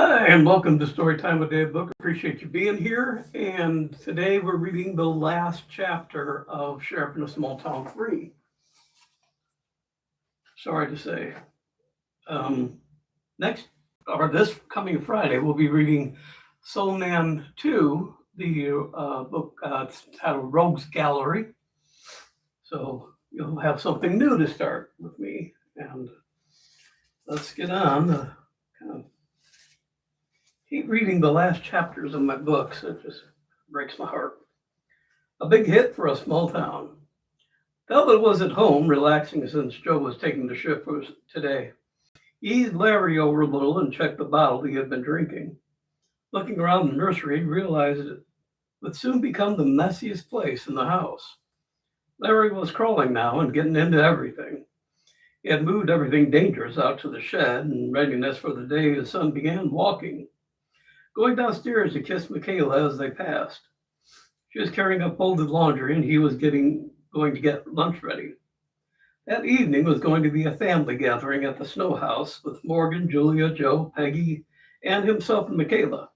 Hi, and welcome to Storytime with Dave Book. Appreciate you being here. And today we're reading the last chapter of Sheriff in a Small Town 3. Sorry to say. This coming Friday, we'll be reading Soleman 2, the book it's titled Rogues Gallery. So you'll have something new to start with me. And let's get on the kind of keep reading the last chapters of my books. It just breaks my heart. A big hit for a small town. Talbot was at home, relaxing since Joe was taking the shift for today. He eased Larry over a little and checked the bottle he had been drinking. Looking around the nursery, he realized it would soon become the messiest place in the house. Larry was crawling now and getting into everything. He had moved everything dangerous out to the shed in readiness for the day his son began walking. Going downstairs to kiss Michaela as they passed. She was carrying up folded laundry and he was going to get lunch ready. That evening was going to be a family gathering at the Snow House with Morgan, Julia, Joe, Peggy, and himself and Michaela.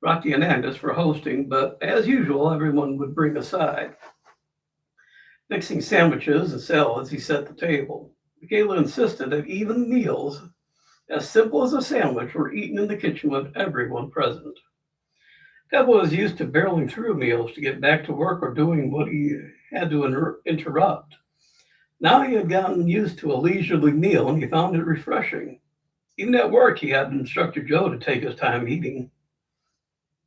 Rocky and Agnes were hosting, but as usual, everyone would bring a side. Mixing sandwiches and salads, he set the table. Michaela insisted that even meals as simple as a sandwich were eaten in the kitchen with everyone present. Talbot was used to barreling through meals to get back to work or doing what he had to interrupt. Now he had gotten used to a leisurely meal and he found it refreshing. Even at work, he had instructed Joe to take his time eating.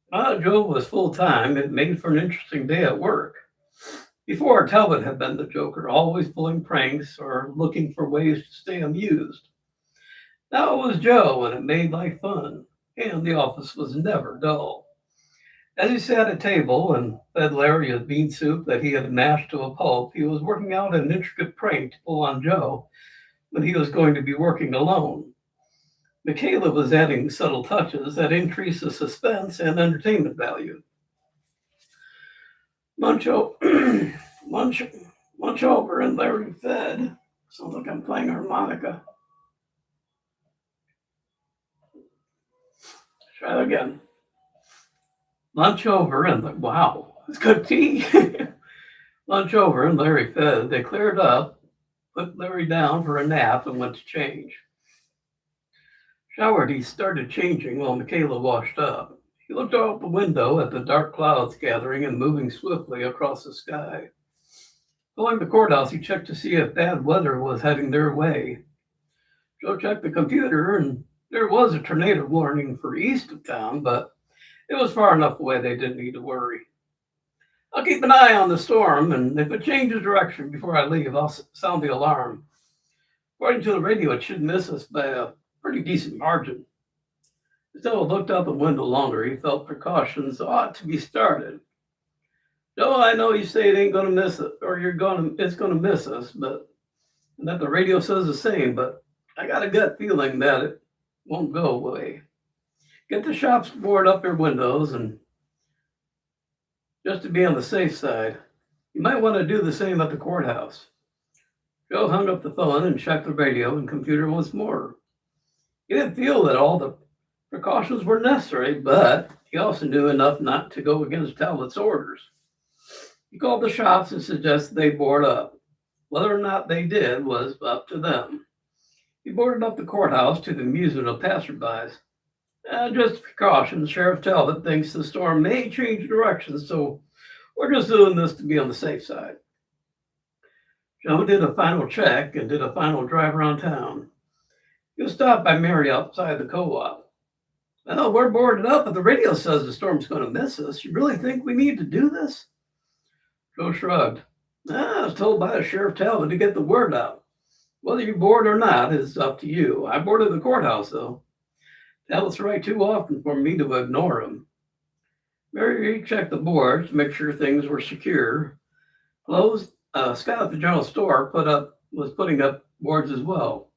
While Joe was full-time, it made for an interesting day at work. Before, Talbot had been the joker, always pulling pranks or looking for ways to stay amused. Now it was Joe, and it made life fun, and the office was never dull. As he sat at table and fed Larry a bean soup that he had mashed to a pulp, he was working out an intricate prank to pull on Joe when he was going to be working alone. Michaela was adding subtle touches that increased the suspense and entertainment value. Munch over and Larry fed. Sounds like I'm playing harmonica. Try it again. Lunch over and wow, it's good tea. Lunch over and Larry fed. They cleared up, put Larry down for a nap, and went to change. Showered, he started changing while Michaela washed up. He looked out the window at the dark clouds gathering and moving swiftly across the sky. Going to the courthouse, he checked to see if bad weather was heading their way. Joe checked the computer, and there was a tornado warning for east of town, but it was far enough away they didn't need to worry. I'll keep an eye on the storm, and if it changes direction before I leave, I'll sound the alarm. According to the radio, it should miss us by a pretty decent margin. As Joe looked out the window longer, he felt precautions ought to be started. Joe, I know you say it ain't going to miss it, or it's going to miss us, and that the radio says the same, but I got a gut feeling that it won't go away. Get the shops to board up their windows, and just to be on the safe side, you might want to do the same at the courthouse. Joe hung up the phone and checked the radio and computer once more. He didn't feel that all the precautions were necessary, but he also knew enough not to go against Talbot's orders. He called the shops and suggested they board up. Whether or not they did was up to them. He boarded up the courthouse to the amusement of passerbys. Just a precaution, Sheriff Talbot thinks the storm may change directions, so we're just doing this to be on the safe side. Joe did a final check and did a final drive around town. He was stopped by Mary outside the co-op. Well, we're boarded up, but the radio says the storm's going to miss us. You really think we need to do this? Joe shrugged. I was told by Sheriff Talbot to get the word out. Whether you board or not is up to you. I boarded the courthouse, though. Talbot's right too often for me to ignore him. Mary checked the boards to make sure things were secure. Scott at the general store was putting up boards as well.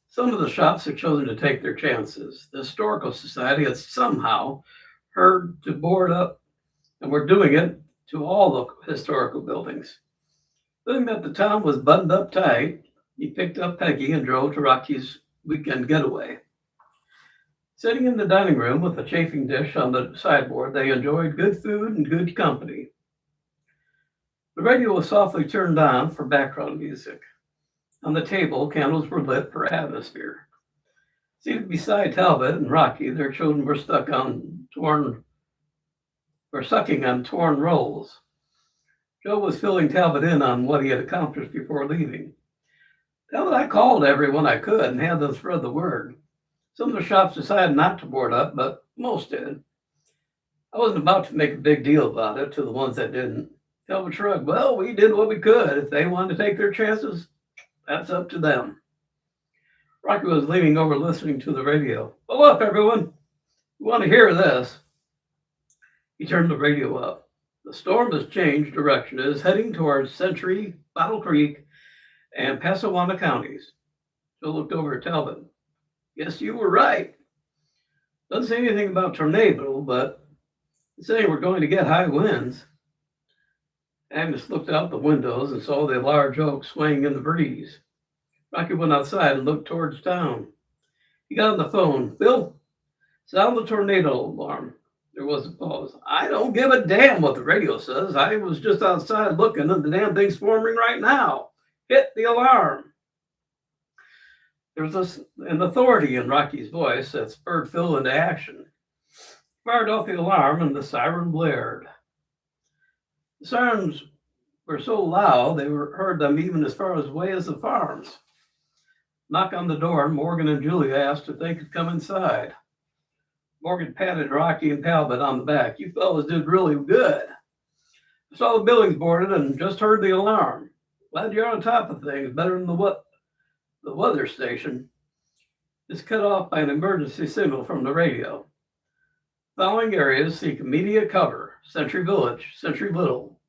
Some of the shops had chosen to take their chances. The Historical Society had somehow heard to board up, and were doing it to all the historical buildings. Feeling that the town was buttoned up tight, he picked up Peggy and drove to Rocky's weekend getaway. Sitting in the dining room with a chafing dish on the sideboard, they enjoyed good food and good company. The radio was softly turned on for background music. On the table, candles were lit for atmosphere. Seated beside Talbot and Rocky, their children were sucking on torn rolls. Joe was filling Talbot in on what he had accomplished before leaving. Talbot, I called everyone I could and had them spread the word. Some of the shops decided not to board up, but most did. I wasn't about to make a big deal about it to the ones that didn't. Talbot shrugged. Well, we did what we could. If they wanted to take their chances, that's up to them. Rocky was leaning over listening to the radio. Well, up, everyone. You want to hear this? He turned the radio up. The storm has changed direction. It is heading towards Century, Bottle Creek, and Passawana counties. Joe looked over at Talbot. Yes, you were right. Doesn't say anything about tornado, but it's saying we're going to get high winds. Agnes looked out the windows and saw the large oak swaying in the breeze. Rocky went outside and looked towards town. He got on the phone. Bill, sound the tornado alarm. There was a pause. I don't give a damn what the radio says. I was just outside looking and the damn thing's forming right now. Hit the alarm. There was an authority in Rocky's voice that spurred Phil into action. He fired off the alarm and the siren blared. The sirens were so loud they heard them even as far away as the farms. Knock on the door, and Morgan and Julia asked if they could come inside. Morgan patted Rocky and Talbot on the back. You fellas did really good. I saw the buildings boarded and just heard the alarm. Glad you're on top of things, better than the weather station. It's cut off by an emergency signal from the radio. Following areas seek immediate cover. Century Village, Century Little,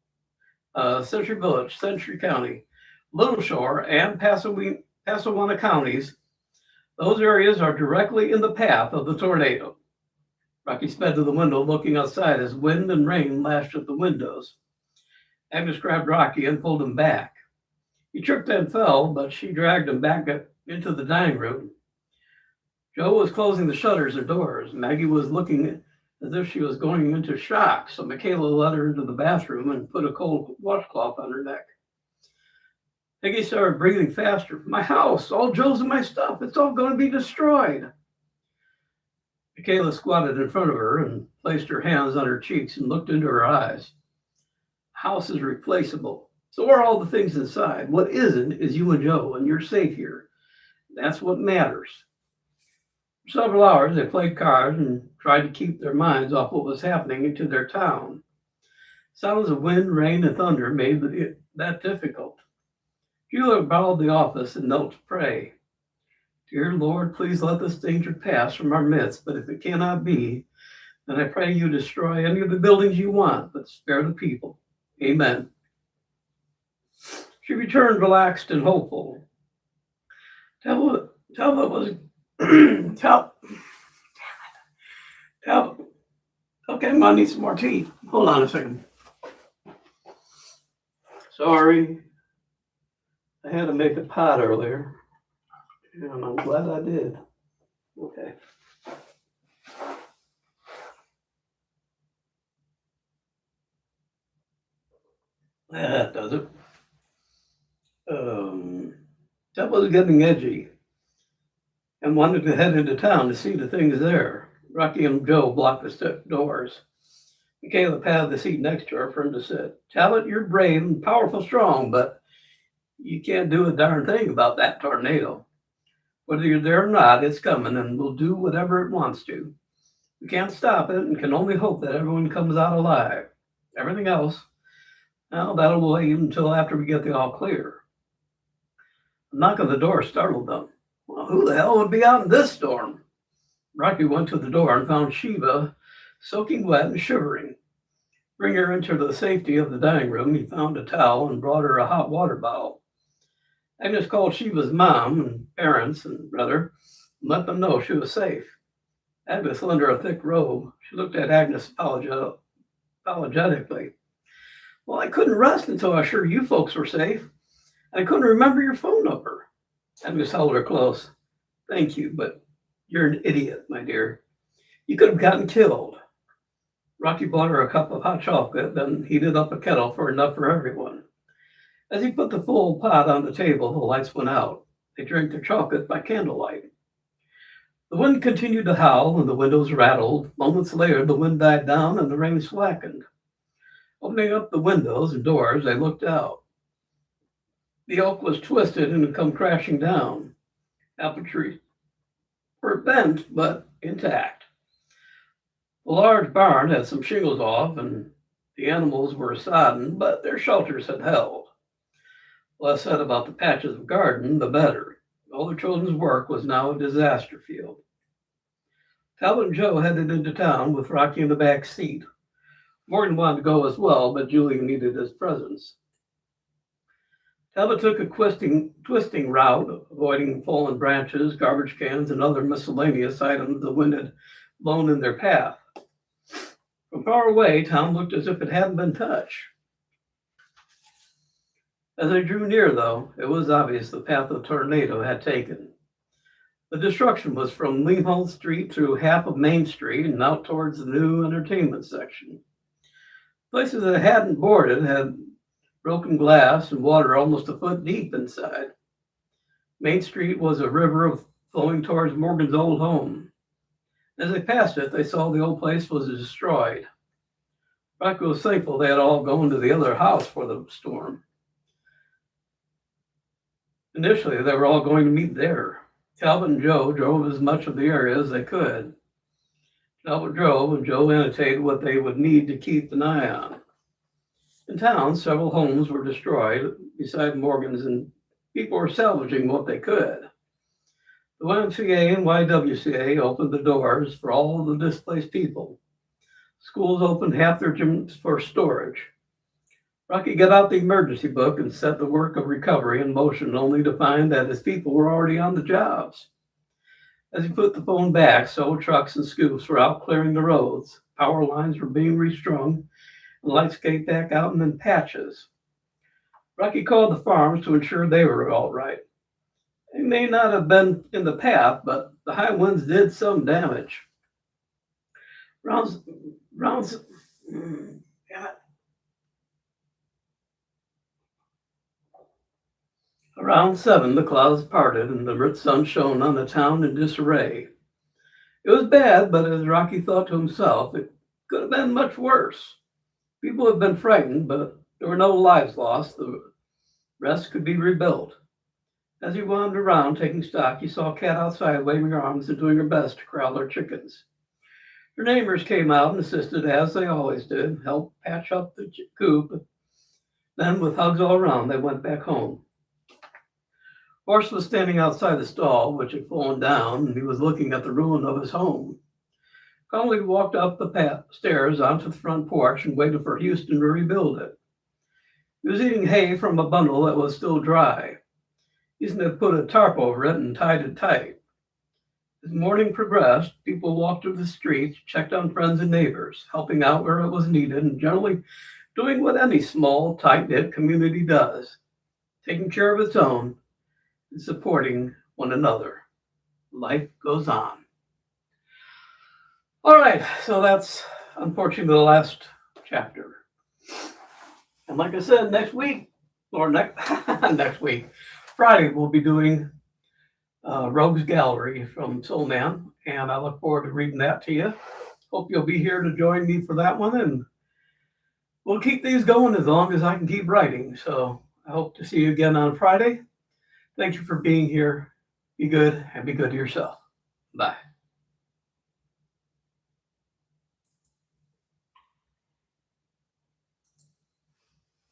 Century Village, Century County, Little Shore, and Passawana counties. Those areas are directly in the path of the tornado. Rocky sped to the window, looking outside as wind and rain lashed at the windows. Agnes grabbed Rocky and pulled him back. He tripped and fell, but she dragged him back into the dining room. Joe was closing the shutters and doors. Maggie was looking as if she was going into shock, so Michaela led her into the bathroom and put a cold washcloth on her neck. Peggy started breathing faster. My house, all Joe's and my stuff, it's all going to be destroyed. Michaela squatted in front of her and placed her hands on her cheeks and looked into her eyes. The house is replaceable. So are all the things inside. What isn't is you and Joe, and you're safe here. That's what matters. For several hours, they played cards and tried to keep their minds off what was happening to their town. Sounds of wind, rain, and thunder made it that difficult. Julia bowed the office and knelt to pray. Dear Lord, please let this danger pass from our midst, but if it cannot be, then I pray you destroy any of the buildings you want, but spare the people. Amen. She returned relaxed and hopeful. Talbot was Talbot. Okay, I'm gonna need some more tea. Hold on a second. Sorry. I had to make a pot earlier. And I'm glad I did. Okay. That does it. That was getting edgy and wanted to head into town to see the things there. Rocky and Joe blocked the doors. Michaela patted the seat next to her for him to sit. Talbot, you're brave and powerful strong, but you can't do a darn thing about that tornado. Whether you're there or not, it's coming and will do whatever it wants to. We can't stop it and can only hope that everyone comes out alive. Everything else, well, that'll wait until after we get the all clear. A knock on the door startled them. Well, who the hell would be out in this storm? Rocky went to the door and found Shiva soaking wet and shivering. Bring her into the safety of the dining room, he found a towel and brought her a hot water bottle. Agnes called Shiva's mom and parents and brother and let them know she was safe. Agnes lent her a thick robe. She looked at Agnes apologetically. Well, I couldn't rest until I was sure you folks were safe. I couldn't remember your phone number. Agnes held her close. Thank you, but You're an idiot, my dear. You could have gotten killed. Rocky bought her a cup of hot chocolate, then heated up a kettle for enough for everyone. As he put the full pot on the table, the lights went out. They drank their chocolate by candlelight. The wind continued to howl and the windows rattled. Moments later, the wind died down and the rain slackened. Opening up the windows and doors, they looked out. The oak was twisted and had come crashing down. Apple trees were bent but intact. The large barn had some shingles off and the animals were sodden, but their shelters had held. Less said about the patches of garden, the better. All the children's work was now a disaster field. Talbot and Joe headed into town with Rocky in the back seat. Morgan wanted to go as well, but Julie needed his presence. Talbot took a twisting route, avoiding fallen branches, garbage cans, and other miscellaneous items the wind had blown in their path. From far away, town looked as if it hadn't been touched. As they drew near, though, it was obvious the path the tornado had taken. The destruction was from Leamholm Street through half of Main Street and out towards the new entertainment section. Places that hadn't boarded had broken glass and water almost a foot deep inside. Main Street was a river flowing towards Morgan's old home. As they passed it, they saw the old place was destroyed. Rocky was thankful they had all gone to the other house for the storm. Initially, they were all going to meet there. Talbot and Joe drove as much of the area as they could. Talbot drove, and Joe annotated what they would need to keep an eye on. In town, several homes were destroyed beside Morgan's, and people were salvaging what they could. The YMCA and YWCA opened the doors for all of the displaced people. Schools opened half their gyms for storage. Rocky got out the emergency book and set the work of recovery in motion, only to find that his people were already on the jobs. As he put the phone back, several trucks and scoops were out clearing the roads. Power lines were being restrung, and lights came back out in patches. Rocky called the farms to ensure they were all right. They may not have been in the path, but the high winds did some damage. Around 7, the clouds parted and the rich sun shone on the town in disarray. It was bad, but as Rocky thought to himself, it could have been much worse. People had been frightened, but there were no lives lost. The rest could be rebuilt. As he wandered around taking stock, he saw a cat outside waving her arms and doing her best to corral her chickens. Her neighbors came out and assisted, as they always did, helped patch up the coop. Then, with hugs all around, they went back home. Horse was standing outside the stall, which had fallen down, and he was looking at the ruin of his home. Calmly walked up the stairs onto the front porch and waited for Houston to rebuild it. He was eating hay from a bundle that was still dry. Houston had put a tarp over it and tied it tight. As morning progressed, people walked through the streets, checked on friends and neighbors, helping out where it was needed, and generally doing what any small, tight-knit community does, taking care of its own and supporting one another. Life goes on. All right, so that's unfortunately the last chapter. And like I said, next week, Friday, we'll be doing Rogues Gallery from Soleman, and I look forward to reading that to you. Hope you'll be here to join me for that one, and we'll keep these going as long as I can keep writing. So I hope to see you again on Friday. Thank you for being here. Be good and be good to yourself. Bye.